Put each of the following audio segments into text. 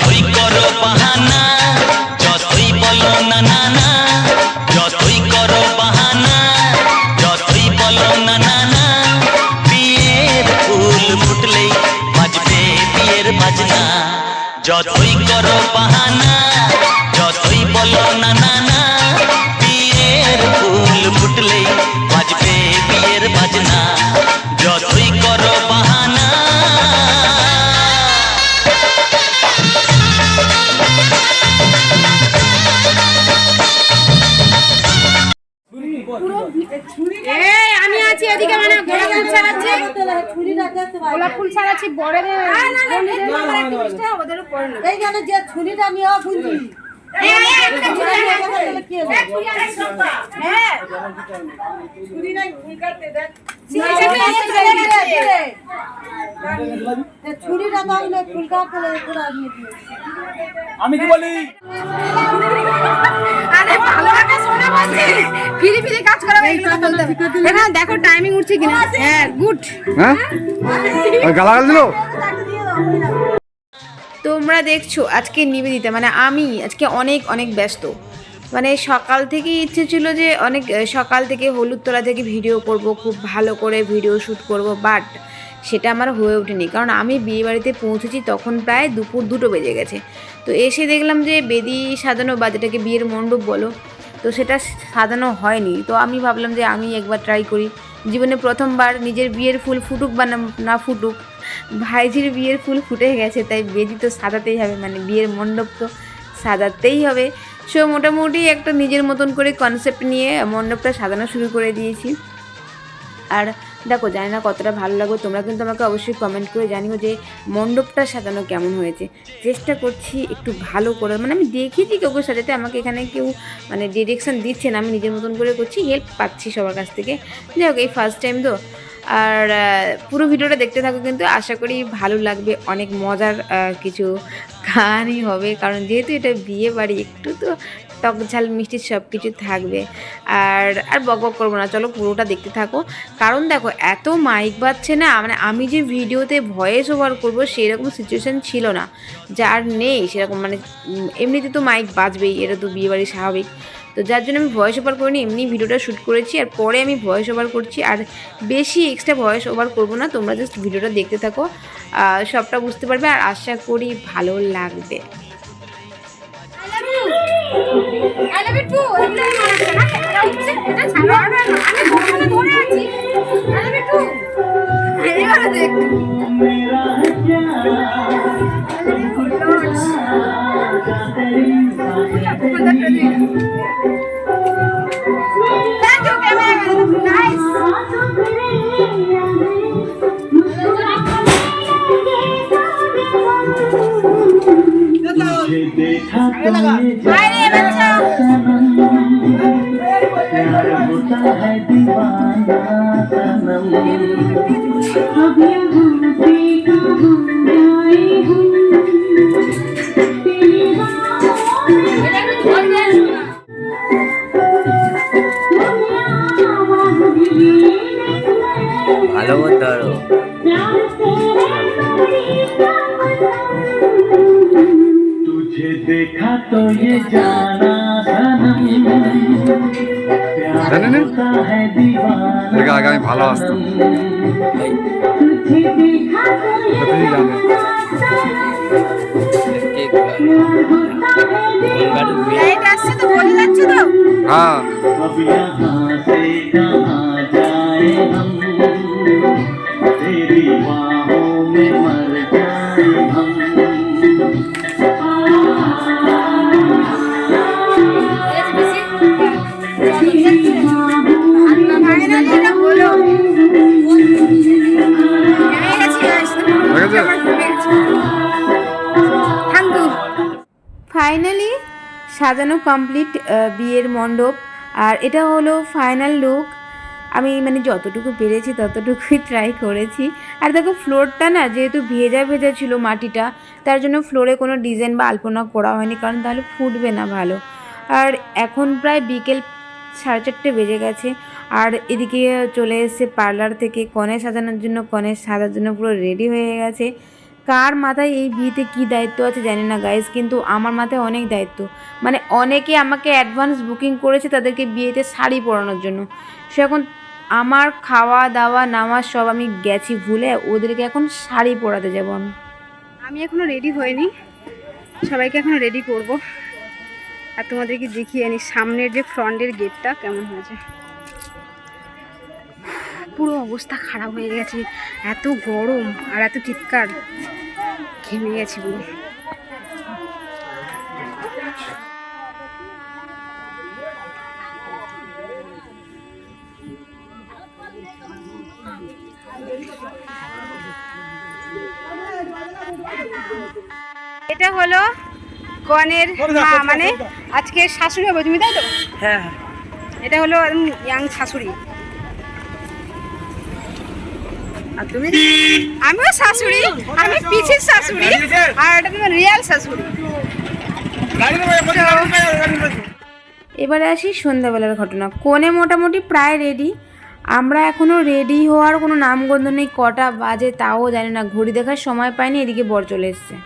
যতই করো বাহানা, যতই বলো না না না, যতই করো বাহানা, যতই বলো না না না, বিয়ের ফুল ফুটলেই বাজবে বিয়ের বাজনা। যতই করো বাহানা, যতই বলো না না না, বিয়ের ফুল ফুটলেই বাজবে বিয়ের বাজনা। যতই করো বাহানা। আমি আছি এদিকে মানে গোলাপ ফুল ছাড়াচ্ছি, গোলাপ ফুল ছাড়াচ্ছি বড়দের ওদের উপরে এইখানে যে ছুরিটা নিয়ে বুঝলি ছুরিটা মারলে ফুল কাটতে আমি কি বলি ফিরে ফিরে কাজ করা এখানে দেখো টাইমিং উঠছে কিনা। হ্যাঁ গুড। হ্যাঁ গালাগাল দিল। তোমরা দেখছো আজকে নিবেদিতা মানে আমি আজকে অনেক অনেক ব্যস্ত, মানে সকাল থেকে ইচ্ছে ছিল যে অনেক সকাল থেকে হলুদতলা থেকে ভিডিও করব, খুব ভালো করে ভিডিও শ্যুট করব, বাট সেটা আমার হয়ে ওঠেনি। কারণ আমি বিয়েবাড়িতে পৌঁছেছি তখন প্রায় দুপুর 2টো বেজে গেছে। তো এসে দেখলাম যে বেদি সাজানো বা যেটাকে বিয়ের মণ্ডপ বলো, তো সেটা সাজানো হয়নি। তো আমি ভাবলাম যে আমি একবার ট্রাই করি, জীবনে প্রথমবার নিজের বিয়ের ফুল ফুটুক বা না ফুটুক, ভাইজির বিয়ের ফুল ফুটে গেছে, তাই বেদি তো সাজাতেই হবে, মানে বিয়ের মণ্ডপ তো সাজাতেই হবে। সো মোটামুটি একটা নিজের মতন করে কনসেপ্ট নিয়ে মণ্ডপটা সাজানো শুরু করে দিয়েছি। আর দেখো জানি না কতটা ভালো লাগবে, তোমরা কিন্তু আমাকে অবশ্যই কমেন্ট করে জানিও যে মণ্ডপটা সাজানো কেমন হয়েছে। চেষ্টা করছি একটু ভালো করে, মানে আমি দেখেছি কেউ সাজাতে, আমাকে এখানে কেউ মানে ডিরেকশান দিচ্ছে না, আমি নিজের মতন করে করছি, হেল্প পাচ্ছি সবার কাছ থেকে। যাই হোক, এই ফার্স্ট টাইম তো। আর পুরো ভিডিওটা দেখতে থাকো, কিন্তু আশা করি ভালো লাগবে, অনেক মজার কিছু কাহিনী হবে। কারণ যেহেতু এটা বিয়ে বাড়ি, একটু তো টক ঝাল মিষ্টি সব কিছু থাকবে। আর বক বক করবো না, চলো পুরোটা দেখতে থাকো। কারণ দেখো এত মাইক বাজছে না, মানে আমি যে ভিডিওতে ভয়েস ওভার করবো সেরকম সিচুয়েশান ছিল না, যার নেই সেরকম, মানে এমনিতে তো মাইক বাজবেই, এটা তো বিয়েবাড়ি স্বাভাবিক। তো যার জন্য আমি ভয়েস ওভার করিনি, এমনি ভিডিওটা শ্যুট করেছি আর পরে আমি ভয়েস ওভার করছি। আর বেশি এক্সট্রা ভয়েস ওভার করবো না, তোমরা জাস্ট ভিডিওটা দেখতে থাকো, সবটা বুঝতে পারবে আর আশা করি ভালো লাগবে। I love you too. এটা হচ্ছে এটা ছাড়ো না, আমি ফোনে ধরে আছি। I love you too. এইবার দেখ Thank you, cameraman. Nice. अरे बच्चा ভালো করতে পারো। देखा तो ये जाना सनम प्यार होता है दीवाना আগামী ভালো আসতো तुझे देखा तो ये जाना लाइट আসছে তো বলে যাচ্ছে তো। হ্যাঁ अब यहाँ से कहाँ जाए हम तेरी बाहों में मर जाए हम ফাইনালি সাজানো কমপ্লিট বিয়ের মণ্ডপ, আর এটা হলো ফাইনাল লুক। আমি মানে যতটুকু পেরেছি ততটুকুই ট্রাই করেছি। আর দেখো ফ্লোরটা না যেহেতু ভেজা ভেজা ছিল মাটিটা, তার জন্য ফ্লোরে কোনো ডিজাইন বা আলপনা করা হয়নি, কারণ তাহলে ফুটবে না ভালো। আর এখন প্রায় বিকেল 4:30 বেজে গেছে। আর এদিকে চলে এসেছে পার্লার থেকে কনে সাজানোর জন্য, কনে সাজার জন্য পুরো রেডি হয়ে গেছে। কার মাথায় এই বিয়েতে কি দায়িত্ব আছে জানি না গাইজ, কিন্তু আমার মাথায় অনেক দায়িত্ব। মানে অনেকে আমাকে অ্যাডভান্স বুকিং করেছে তাদেরকে বিয়েতে শাড়ি পরানোর জন্য। সে এখন আমার খাওয়া দাওয়া নামাজ সব আমি গেছি ভুলে, ওদেরকে এখন শাড়ি পরাতে যাব আমি। আমি এখনো রেডি হইনি, সবাইকে এখনো রেডি করব। আর তোমাদেরকে দেখিয়ে আনি সামনের যে ফ্রন্টের গেটটা কেমন হয়েছে। পুরো অবস্থা খারাপ হয়ে গেছে, এত গরম আর এত চিৎকার, ঘেমে গেছি পুরো। এটা হলো কনের মা, মানে আজকে শাশুড়ি হবে তুমি, তাই তো? হ্যাঁ এটা হলো ইয়াং শাশুড়ি। আর তুমি? আমিও শাশুড়ি, আমি পিছির শাশুড়ি, আর এটা তোমার রিয়াল শাশুড়ি। এবারে আসি সন্ধ্যাবেলার ঘটনা। কোণে মোটামুটি প্রায় রেডি, আমরা এখনও রেডি হওয়ার কোনো নামগন্ধ নেই। কটা বাজে তাও জানি না, ঘড়ি দেখার সময় পাইনি, এদিকে বর চলে এসছে।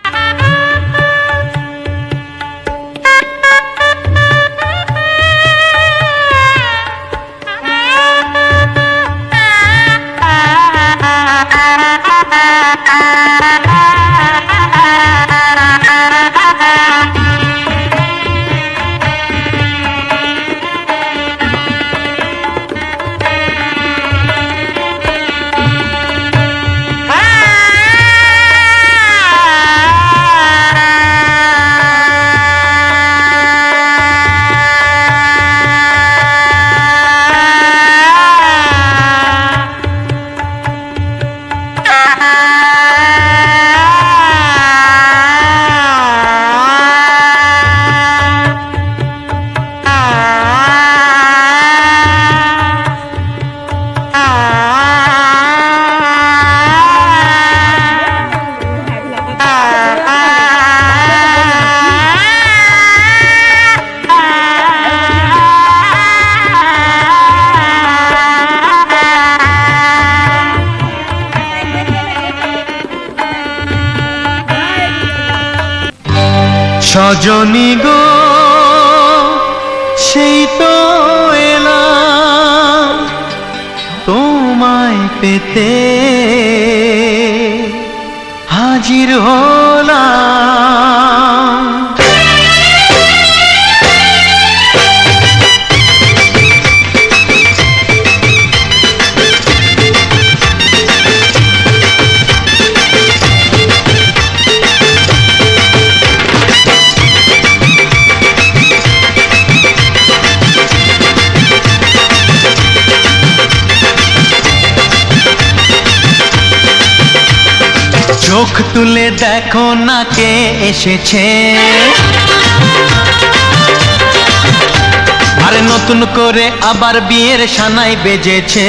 সজনী গো সেই তো এলাম তোমায় পেতে, হাজির হলাম। চোখ তুলে দেখো না কে এসেছে, আরে নতুন করে আবার বিয়ের সানাই বেজেছে।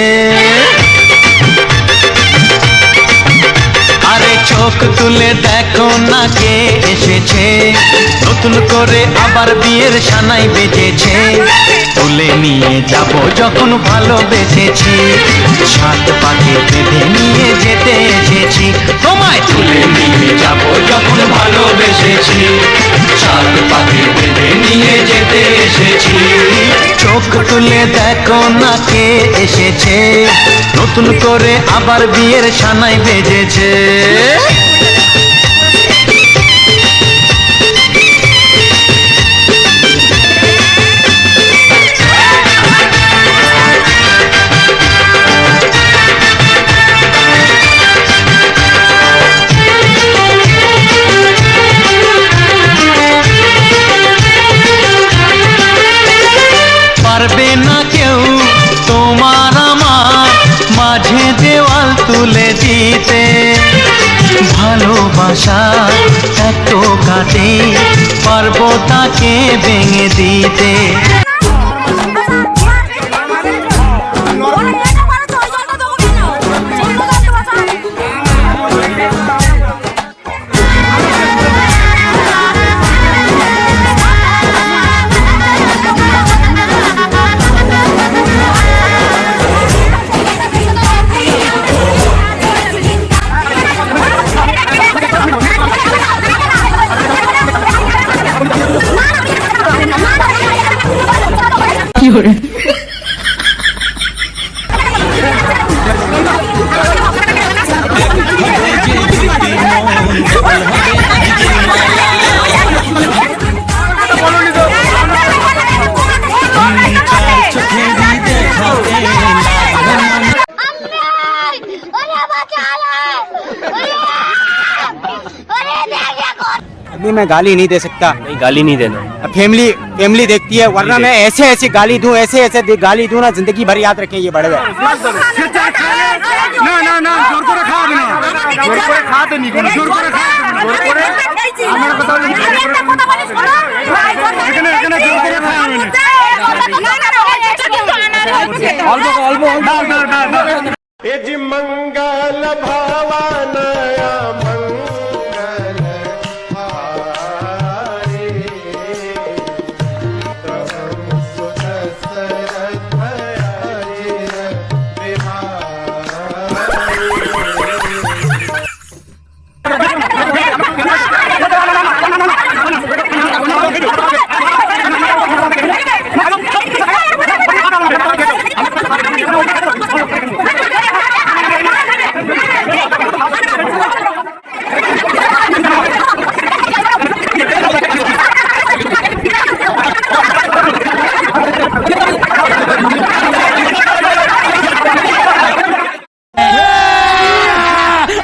আরে চোখ তুলে দেখো না কে এসেছে, নতুন করে আবার বিয়ের সানাই বেজেছে। তুলে নিয়ে যাব যখন ভালোবেসেছি, সাত পাকে বেঁধে নিয়ে যেতে এসেছি। তোমায় তুলে নিয়ে যাব যখন ভালোবেসেছি, সাত পাকে বেঁধে নিয়ে যেতে এসেছি। চোখ তুলে দেখো না কে এসেছে, নতুন করে আবার বিয়ের সানাই বেজেছে। পারবে না কেউ তোমার আমার মাঝে দেওয়াল তুলে দিতে, ভালোবাসা এত কাটে পারবো তাকে ভেঙে দিতে। अभी मैं गाली नहीं दे सकता। नहीं, गाली नहीं देना। फैमिली फैमिली देखती है, वरना मैं ऐसे ऐसे गाली दूं, ऐसे ऐसे गाली दूं ना, जिंदगी भर याद रखें ये बड़े না না না জোর করে খাওয়াবে না, জোর করে খাওয়াতে নি কোনো, জোর করে খাওয়াতে জোর করে আমার কথা বলি, এখানে এখানে জোর করে খাওয়াবে না, অল্প অল্প দাও দাও দাও এ জি মঙ্গল ভাবানয়া মঙ্গল হারে তহম সুদসরত ভয়ারে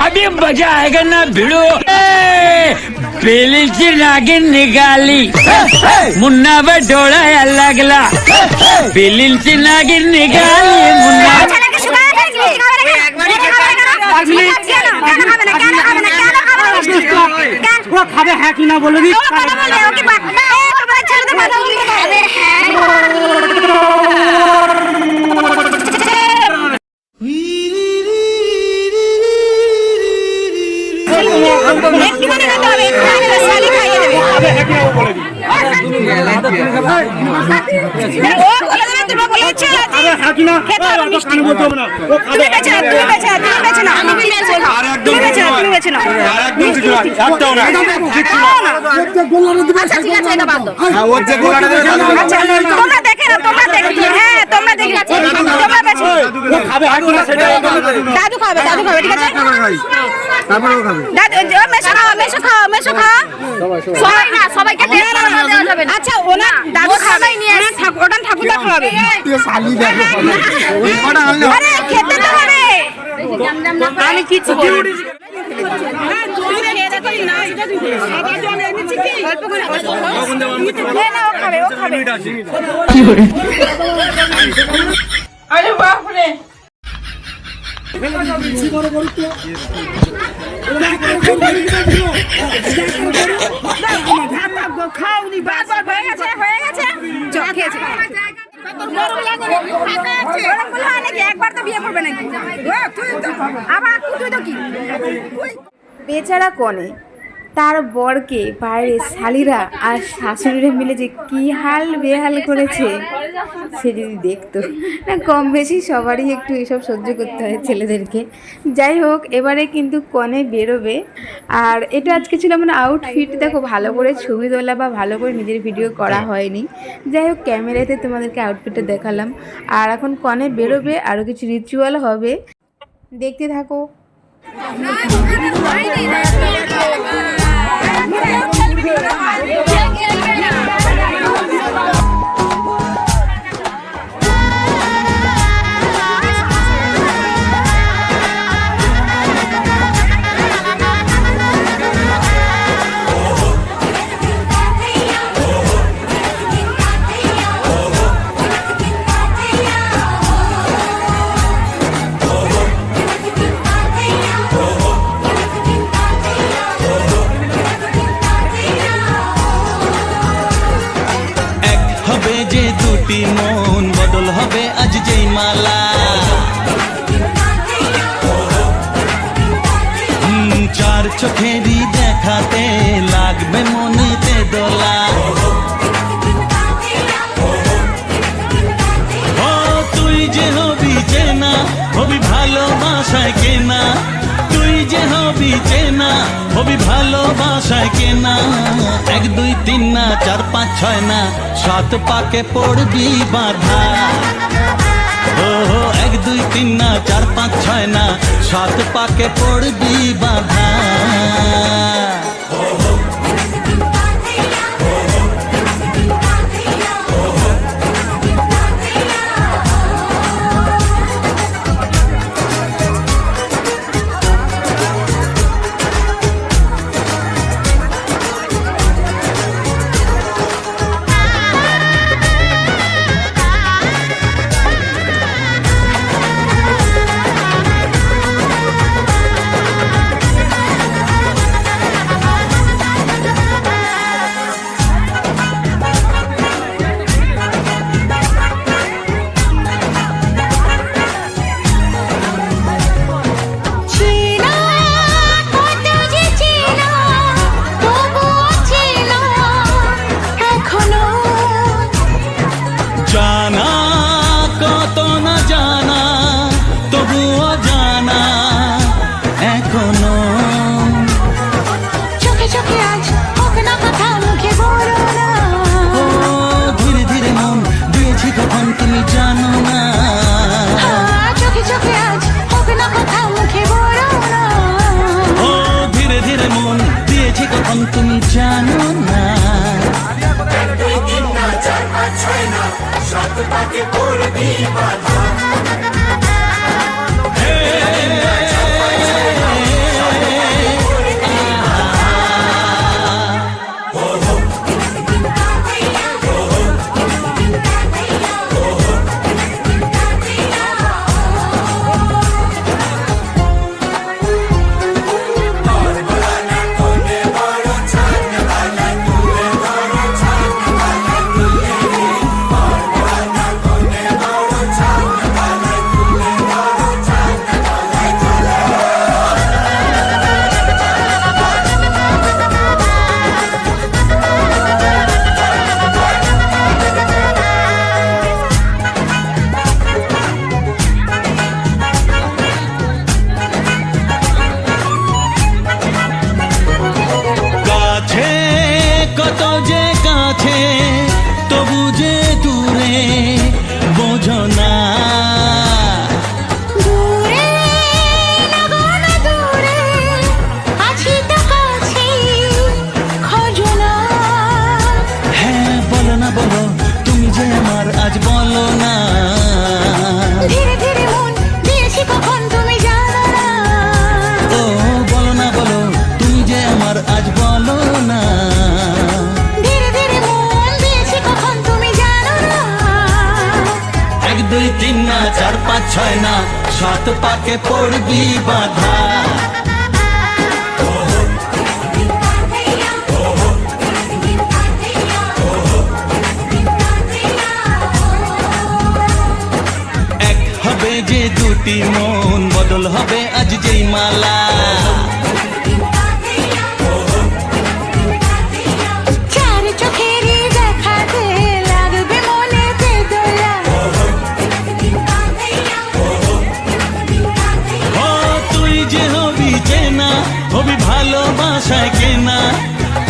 अभी मजा आएगा ना भिड़ो। पेलीची नागिन निकाली, मुन्ना बडोळा लागला। पेलीची नागिन निकाली, मुन्ना खाबे है कि ना बोलो भी দাদু খাবে, দাদু খাবে, ঠিক আছে? সবাইকে আচ্ছা ওনার দাদু খাবে, ওটা ঠাকুরদা খাওয়াবে। আরে খেতে তো হবে, আমি কিছু বলি আরে বাপরে খাওনি, বাস হয়ে গেছে, হয়ে গেছে, চল খেয়েছে। একবার তো বিয়ে করবে নাকি? আবার তুই তো কি বেচারা কনে তার বরকে বাইরে শালিরা আর শাশুড়িরা মিলে যে কী হাল বেহাল করেছে সে যদি দেখতো। না কম বেশি সবারই একটু এসব সহ্য করতে হয় ছেলেদেরকে। যাই হোক, এবারে কিন্তু কনে বেরোবে। আর এটা আজকে ছিল মানে আউটফিট, দেখো ভালো করে ছবি তোলা বা ভালো করে নিজের ভিডিও করা হয়নি। যাই হোক, ক্যামেরাতে তোমাদেরকে আউটফিটটা দেখালাম। আর এখন কনে বেরোবে, আরও কিছু রিচুয়াল হবে, দেখতে থাকো। মন বদল হবে আজ যেই মালা, চার চোখেরই দেখাতে লাগবে মনেতে দোলা। ও তুই যে হবি চেনা, হবি ভালোবাসায় কেনা, তুই যে হবি চেনা, হবি ভালোবাসায় কেনা। দুই তিন না চার পাঁচ ছয় না সাত পাকে পড়বি বাধা ও এক দুই তিন না চার পাঁচ ছয় না সাত পাকে পড়বি বাধা জানা কত না জানা তবুও জানা এখনো চোখে চোখে আজ হোক না কথা মুখে বলো না ও ধীরে ধীরে মন দিয়েছি কখন তুমি জানো না চোখে চোখে আজ হোক না কথা মুখে বলো না ও ধীরে ধীরে মন দিয়েছি কখন তুমি জানো না কাছে কত যে কাছে তবু যে দূরে বোঝো না দূরে লাগান দূরে আছি তো কাছে খোঁজো না হ্যাঁ বলো না বলো তুমি যে আমার আজ বলো না ধীরে ধীরে মন দিয়েছি কখন তুমি জানো না ও বলো না বলো তুমি যে আমার আজ বলো না ধীরে ধীরে মন দিয়েছি কখন তুমি জানো না এক দুই তিন না চার পাঁচ ছয় না সাত পাকে পড়বি বাধা এক হবে যে দুটি মন বদল হবে আজ যেই মালা চার চোখের দেখাতে লাগবে মনেতে দোলা ও তুই যে হবি চেনা হবি ভালোবাসায় কেনা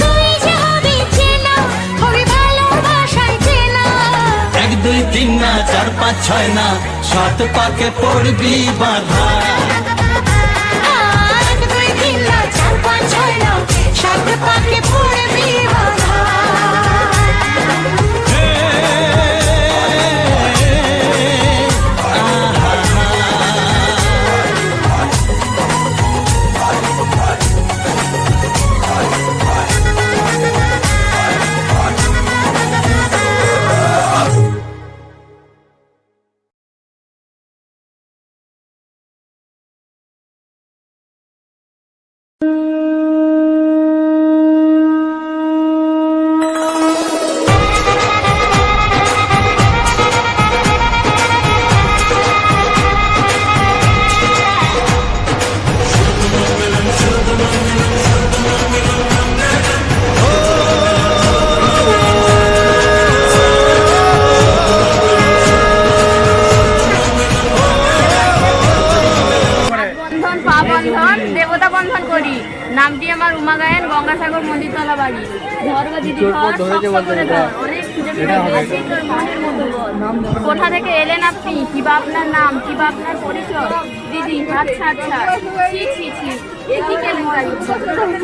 তুই যে হবি চেনা হবি ভালোবাসায় চেনা এক দুই তিন না চার পাঁচ ছয় না সাত পাকে পড়বি বাধা এক দুই তিন না চার পাঁচ ছয় না সাত পাকে পড়বি বাধা দিদি ধর, শক্ত করে ধর, অনেক খুঁজে পেয়েছি। আজকে তোর মনের মতো বল। কোথা থেকে এলেন আপনি? কি বা আপনার নাম, কি বা আপনার পরিচয়? দিদি আচ্ছা আচ্ছা, ছি ছি ছি, এ কি কেলেঙ্কারি?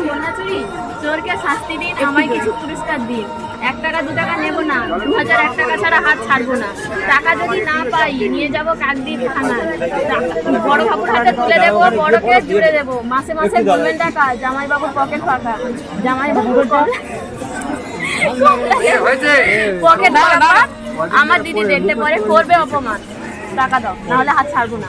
সোনা চুরি, চোরকে শাস্তি দিন, আমায় কিছু পুরস্কার দিন। 1 টাকা 2 টাকা নেবো না, 2001 টাকা ছাড়া হাত ছাড়বো না। টাকা যদি না পাই নিয়ে যাবো কাকদ্বীপ থানায়, বড় বাবুর হাতে তুলে দেবো, বড়কে জুড়ে দেবো। মাসে মাসে বলবেন টাকা, জামাই বাবুর পকেট ফাঁকা, জামাই বাবুর পকেট ফাঁকা। আমার দিদি দেখতে পরে করবে অপমান। টাকা দাও, নাহলে হাত ছাড়বো না।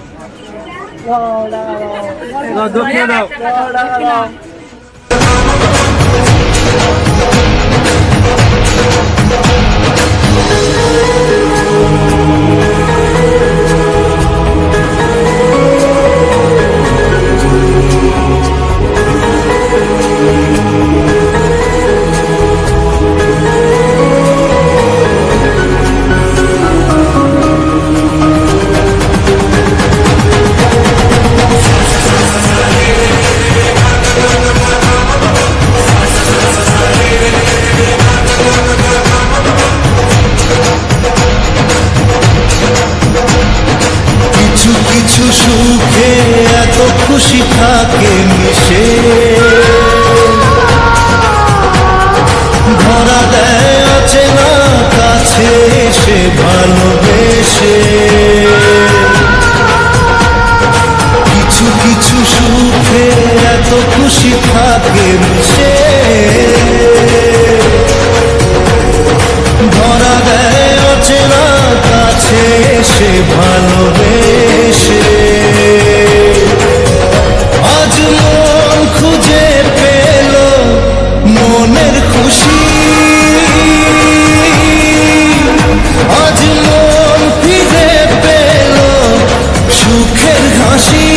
কিছু কিছু সুখে এত খুশি থাকে মিশে, ধরা দেয় অচেনা কাছে এসে ভালোবেসে। কিছু কিছু সুখে এত খুশি থাকে মিশে, ধরা দেয় অচেনা কাছে এসে ভালোবেসে। আজ মন খুঁজে পেল মনের খুশি, আজ মন ফিরে পেল সুখের হাসি।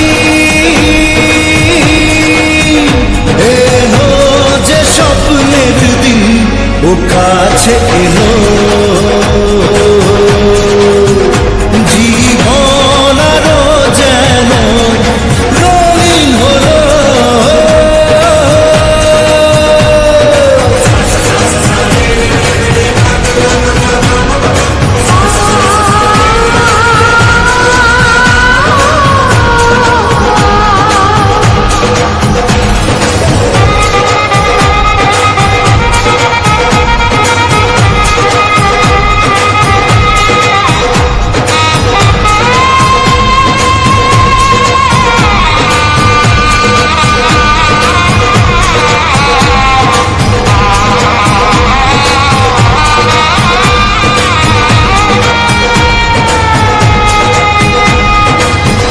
এলো যে স্বপ্নের দিন, ও কাছে এলো, জীবন আরো যেন রঙিন হলো।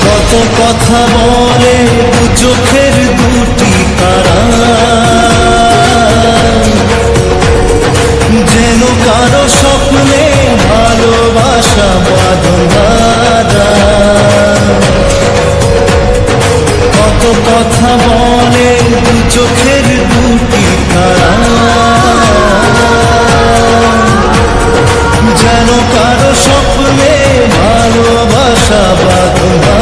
কত কথা বলে দু চোখের দুটি তারা, যেন কারো স্বপ্নে ভালোবাসা বাঁধা। কত কথা বলে দু চোখের দুটি তারা, যেন কারো স্বপ্নে ভালোবাসা বাঁধা।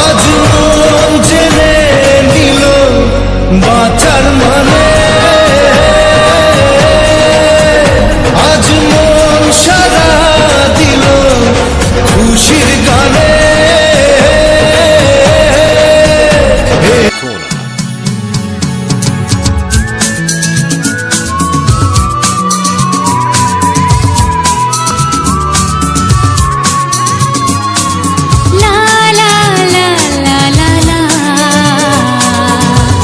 আজ মন জেনে নিল বাঁচার মানে, আজ মন সারা দিল খুশির গানে। লা লা লা লা লা লা,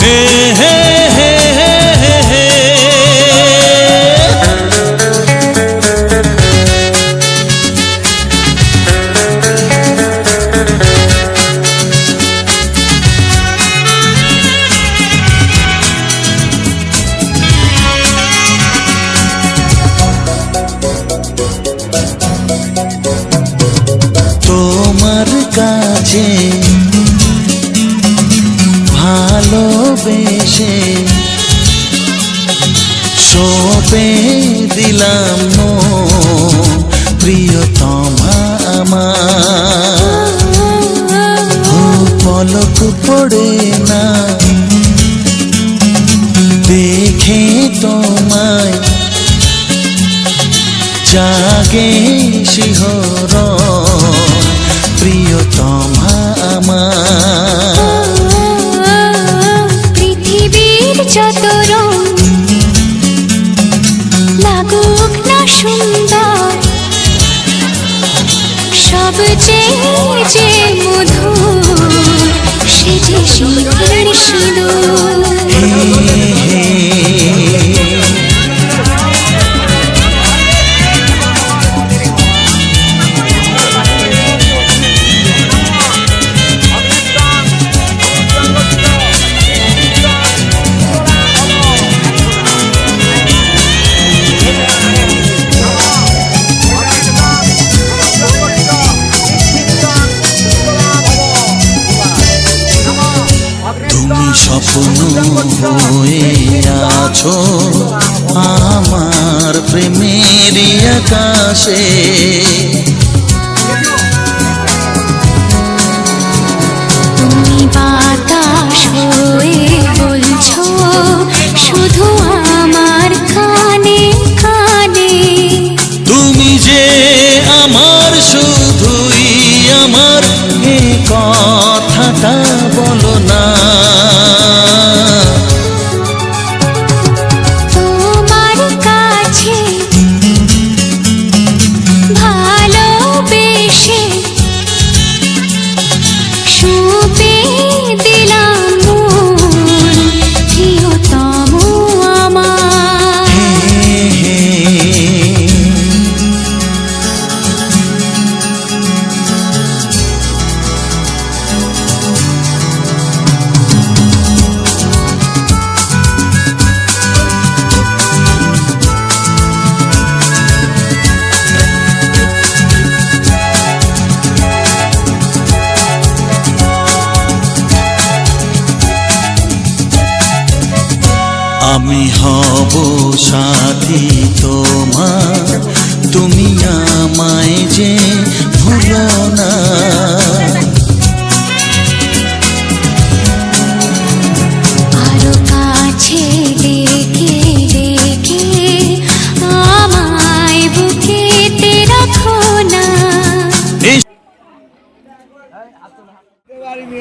হে হে হে হে হে। তোমার কাছে ভালোবেসে সপে দিলাম মন, প্রিয়তমা আমার। পলক পড়ে না জাগে শিহরণ প্রিয়তমা আমার। পৃথিবীর যত রং লাগুক না সুন্দর, সব যে মধুর, সে যে শীতের সিঁদুর। তুমি স্বপ্ন হয়ে আছো আমার প্রেমের আকাশে, তুমি বাতাস হয়ে বলছো শুধু আমার কানে কানে। তুমি যে আমার শুধুই আমার, এ কথাটা বলো না। তোমার কাছে ভালোবেসে সুপে দিলাম মন, প্রিয়তম আমার। আমি হব সাথী তোমার, তুমি আমায় যে ভুলো না। আরো কাছে ডেকে ডেকে আমায় বুকেতে রাখো না।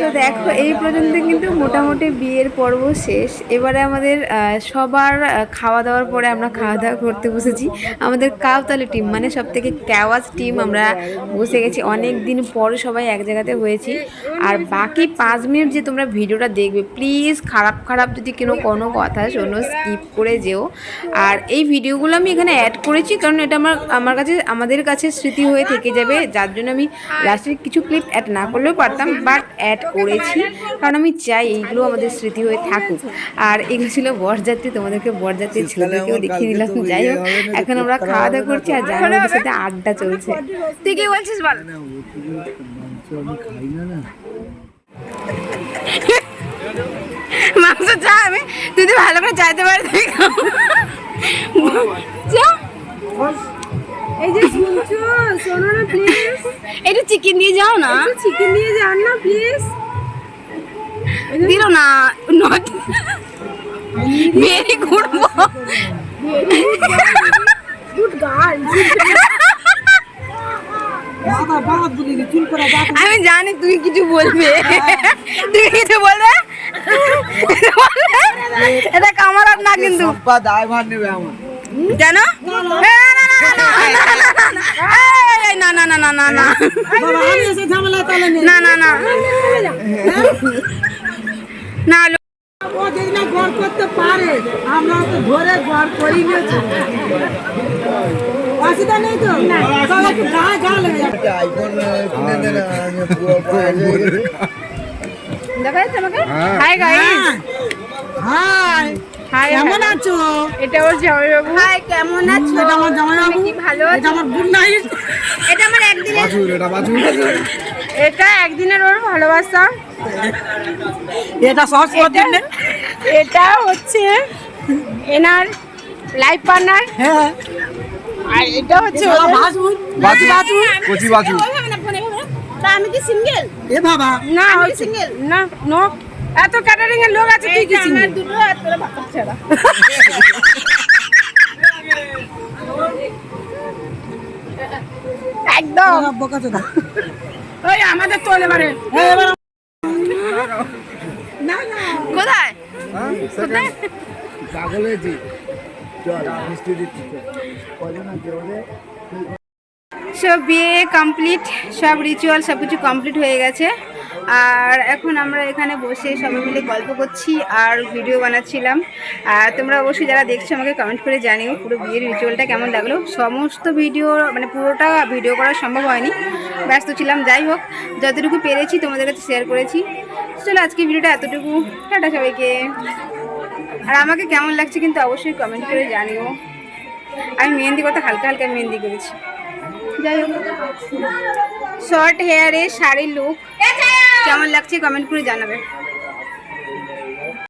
তো দেখো এই পর্যন্ত কিন্তু মোটামুটি বিয়ের পর্ব শেষ। এবারে আমাদের সবার খাওয়া দাওয়ার পরে আমরা খাওয়া দাওয়া করতে বসেছি। আমাদের কাউতালি টিম মানে সব থেকে ক্যাওয়াজ টিম আমরা বসে গেছি, অনেক দিন পর সবাই এক জায়গাতে হয়েছি। আর বাকি 5 মিনিট যে তোমরা ভিডিওটা দেখবে প্লিজ খারাপ যদি কোনো কথা শোনো স্কিপ করে যেও। আর এই ভিডিওগুলো আমি এখানে অ্যাড করেছি কারণ এটা আমাদের কাছে স্মৃতি হয়ে থেকে যাবে, যার জন্য আমি লাস্টের কিছু ক্লিপ অ্যাড না করলেও পারতাম, বাট অ্যাড করেছি কারণ আমি চাই এইগুলো আমাদের স্মৃতি হয়ে থাকুক। আর এগুলো ছিল বরযাত্রী, তোমাদেরকে বরযাত্রীর ছেলেকেও দেখিয়ে দিলাম। যাই হোক এখন আমরা খাওয়া দাওয়া করছি আর জামাইদের সাথে আড্ডা চলছে। তুই কি বলছিস বল? মাংস চা আমি তুই তো ভালো করে চাইতে পারিস। এই যে শুনছো, শোনো না প্লিজ, একটু চিকেন দিয়ে যাও না, চিকেন দিয়ে যান না প্লিজ। দিল না not very good good girl. আমি জানি তুই কিছু বলবে, তুই কিছু বলবে। এটা কামারাত না কিন্তু দায় ভার নেবে আমার জানো। না না না না না না না না না না ও যদি না ঘর করতে পারে আমরা তো ধরে ঘর করি নিয়েছি। অসুবিধা নেই তো, তাহলে একটু গায়ে গা লেগে যাবে। আইফোন কিনে দে না, আমি পুরো দেখা যাচ্ছে আমাকে? হাই গাইস, হাই হাই কেমন আছো? এটা ওর জামাইবাবু। হাই কেমন আছো? এটা আমার জামাইবাবু। কি ভালো এটা আছো? আমার গুড নাইট। এটা আমার একদিনের, এটা বাছুর এটা একদিনের ওর ভালোবাসা। এটা সস করতেন না? এটা হচ্ছে এনার লাইফ পার্টনার। হ্যাঁ, আর এটা হচ্ছে ওরা ওদের- বাছুর বাছুর। বাছুর। কচি বাছুর। তা আমি কি সিঙ্গেল? এ বাবা না সিঙ্গেল না, নো। এত ক্যাটারিং এর লোক আছে, তুই কি সিঙ্গেল? দুটো আর তোরা বাচ্চা ছাড়া। ওই আমাদের তোল এবারে কোথায় সব বিয়ে কমপ্লিট, সব রিচুয়াল সব কিছু কমপ্লিট হয়ে গেছে। আর এখন আমরা এখানে বসে সবাই মিলে গল্প করছি আর ভিডিও বানাচ্ছিলাম। আর তোমরা অবশ্যই যারা দেখছো আমাকে কমেন্ট করে জানিও পুরো বিয়ের রিচুয়ালটা কেমন লাগলো। সমস্ত ভিডিও মানে পুরোটা ভিডিও করা সম্ভব হয়নি, ব্যস্ত ছিলাম। যাই হোক, যতটুকু পেরেছি তোমাদের কাছে শেয়ার করেছি। চলো আজকে ভিডিওটা এতটুকু, টাটা সবাইকে। আর আমাকে কেমন লাগছে কিন্তু অবশ্যই কমেন্ট করে জানিও। আমি মেহেন্দি কত হালকা হালকা মেহেন্দি করেছি। যাই হোক, শর্ট হেয়ারে শাড়ির লুক কেমন লাগছে কমেন্ট করে জানাবে।